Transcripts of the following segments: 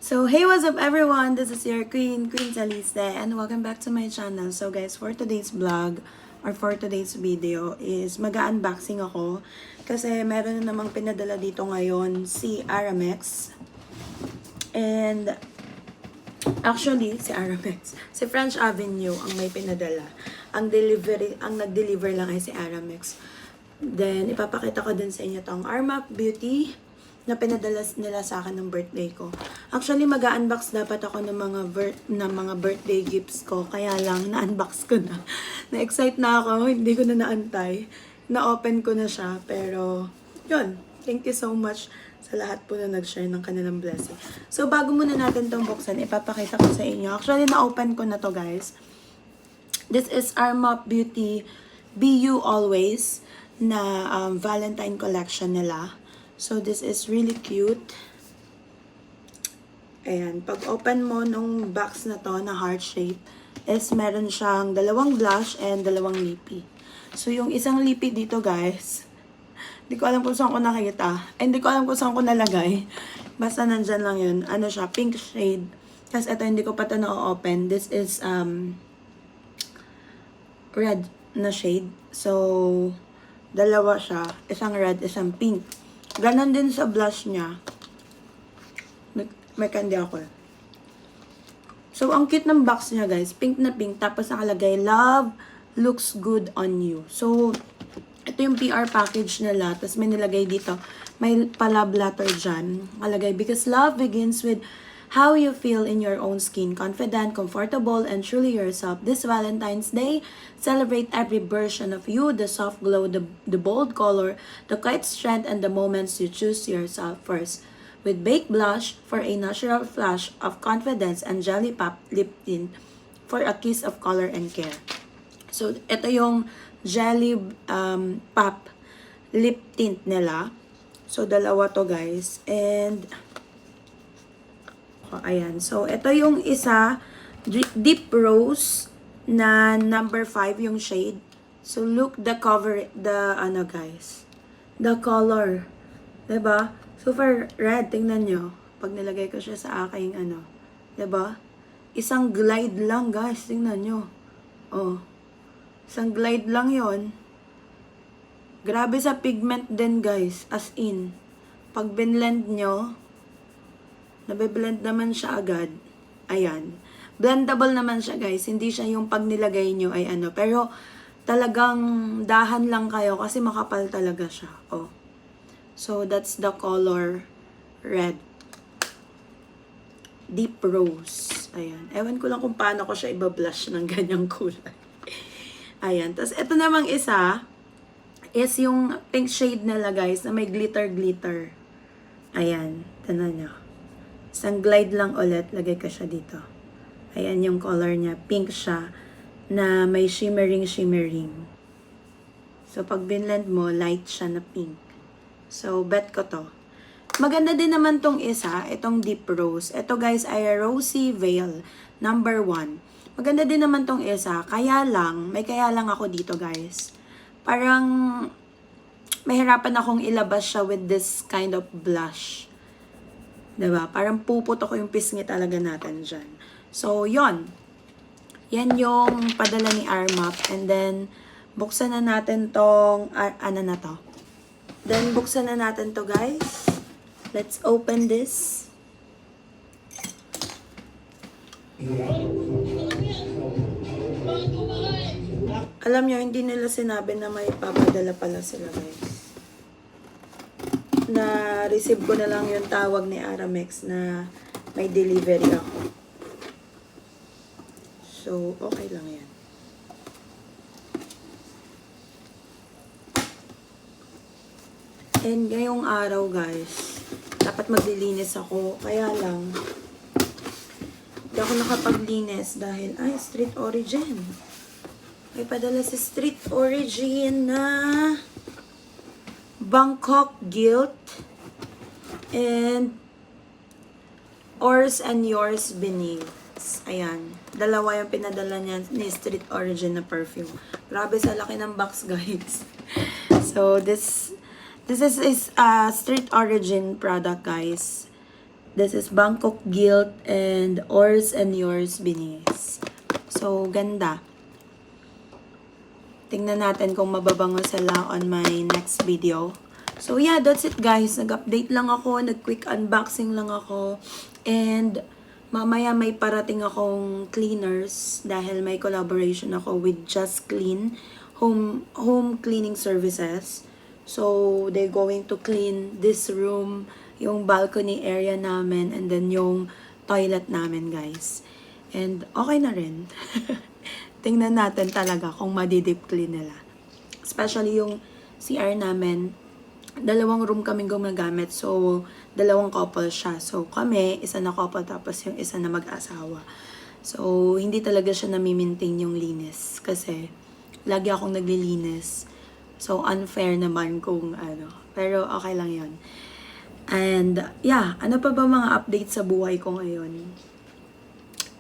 So, hey, what's up everyone? This is your Queen Saliste, and welcome back to my channel. So guys, for today's vlog, or for today's video, is mag-unboxing ako. Kasi meron na namang pinadala dito ngayon si Aramex. And, actually, si Aramex, si French Avenue ang may pinadala. Ang nag-deliver lang ay si Aramex. Then, ipapakita ko din sa inyo tong Armap Beauty na pinadala nila sa akin ng birthday ko. Actually, mag-unbox dapat ako ng mga birthday gifts ko. Kaya lang, na-unbox ko na. Na-excite na ako. Hindi ko na naantay. Na-open ko na siya. Pero, yun. Thank you so much sa lahat po na nag-share ng kanilang blessing. So, bago muna natin tong buksan, ipapakita ko sa inyo. Actually, na-open ko na to, guys. This is Armap Beauty Be You Always na Valentine collection nila. So, this is really cute. Ayan. Pag open mo nung box na to, na heart shape, is meron siyang dalawang blush and dalawang lippy. So, yung isang lippy dito, guys, hindi ko alam kung saan ko nakita. Hindi ko alam kung saan ko nalagay. Basta nandyan lang yun. Ano siya? Pink shade. Tapos, ito, hindi ko pa ito na-open. This is, red na shade. So, dalawa siya. Isang red, isang pink. Ganon din sa blush niya. May candy ako. So, ang cute ng box niya, guys. Pink na pink. Tapos nakalagay, Love looks good on you. So, ito yung PR package nila. Tapos may nilagay dito. May pa-love letter dyan. Nakalagay, because love begins with how you feel in your own skin. Confident, comfortable, and truly yourself. This Valentine's Day, celebrate every version of you, the soft glow, the bold color, the quiet strength, and the moments you choose yourself first. With baked blush for a natural flash of confidence and jelly pop lip tint for a kiss of color and care. So, ito yung jelly pop lip tint nila. So, dalawa to, guys. And ayan. So, ito yung isa, deep rose na number 5 yung shade. So, look the cover, guys. The color. Diba? Super red. Tingnan nyo. Pag nilagay ko siya sa aking, Diba? Isang glide lang, guys. Tingnan nyo. Oh. Isang glide lang yon. Grabe sa pigment din, guys. As in. Pag binlend nyo, nabe-blend naman siya agad. Ayan. Blendable naman siya, guys. Hindi siya yung pag nilagay nyo ay Pero, talagang dahan lang kayo kasi makapal talaga siya. Oh. So, that's the color red. Deep rose. Ayan. Ewan ko lang kung paano ko siya ibablush ng ganyang kulay. Ayan. Tapos, ito namang isa is yung pink shade nila, guys, na may glitter-glitter. Ayan. Tignan nyo. Isang glide lang ulit, lagay ko siya dito. Ayan yung color niya. Pink siya na may shimmering. So, pag binlend mo, light siya na pink. So, bet ko to. Maganda din naman tong isa, itong deep rose. Ito, guys, ay Rosy Veil, number 1. Maganda din naman tong isa. May kaya lang ako dito, guys. Parang, mahirapan akong ilabas siya with this kind of blush. Diba? Parang puput ako yung pisngi talaga natin dyan. So, yon. Yan yung padala ni Armap. And then, buksan na natin tong, Then, buksan na natin to, guys. Let's open this. Alam nyo, hindi nila sinabi na may papadala pala sila, guys. Na-receive ko na lang yung tawag ni Aramex na may delivery ako. So, okay lang yan. And ngayong araw, guys, dapat maglilinis ako. Kaya lang, hindi ako nakapaglinis dahil, Street Origin. May padala sa Street Origin na Bangkok Guilt and Ours and Yours Beneath. Ayan. Dalawa yung pinadala niya ni Street Origin na perfume. Grabe sa laki ng box, guys. So, this is a Street Origin product, guys. This is Bangkok Guilt and Ours and Yours Binis. So, ganda. Tingnan natin kung mababango sila on my next video. So, yeah, that's it guys. Nag-update lang ako, nag-quick unboxing lang ako. And, mamaya may parating akong cleaners dahil may collaboration ako with Just Clean home cleaning services. So, they're going to clean this room, yung balcony area namin, and then yung toilet namin, guys. And, okay na rin. Tingnan natin talaga kung madidip clean nila. Especially yung CR namin, 2 room kaming gumagamit. So, 2 couple siya. So, kami, isa na couple tapos yung isa na mag-asawa. So, hindi talaga siya nami-maintain yung linis. Kasi, lagi akong naglilinis. So, unfair naman kung ano. Pero, okay lang yon. And, yeah, ano pa ba mga update sa buhay ko ngayon?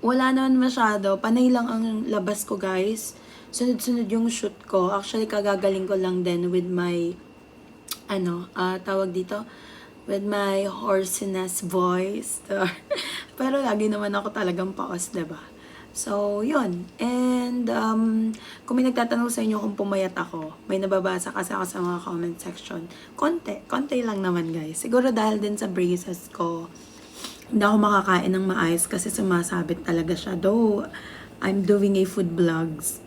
Wala naman masyado. Panay lang ang labas ko, guys. Sunod-sunod yung shoot ko. Actually, kagagaling ko lang din with my, tawag dito, with my hoarseness voice. Pero lagi naman ako talagang paos, diba? So, yun. And, kung may nagtatanong sa inyo kung pumayat ako, may nababasa kasi ako sa mga comment section. Konti lang naman, guys. Siguro dahil din sa braces ko, hindi ako makakain ng maayos kasi sumasabit talaga siya. Though, I'm doing a food vlogs.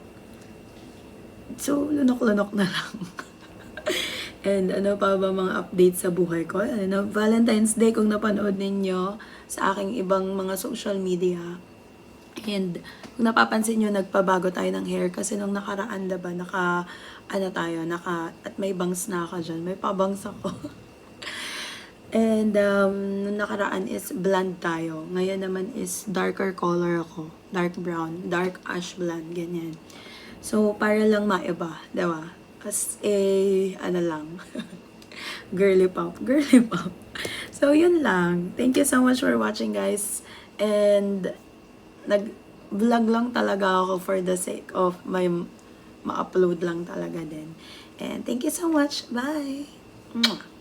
So, lunok-lunok na lang. And ano pa ba mga update sa buhay ko? Valentine's Day kung napanood ninyo sa aking ibang mga social media. And kung napapansin nyo, nagpabago tayo ng hair kasi nung nakaraan, diba, at may bangs na ako dyan. May pabangs ako. And nung nakaraan is blonde tayo. Ngayon naman is darker color ako. Dark brown, dark ash blonde, ganyan. So, para lang maiba, diba? As lang. girly pop. So, yun lang. Thank you so much for watching, guys. And nag-vlog lang talaga ako for the sake of ma-upload lang talaga din. And thank you so much. Bye! Mwah!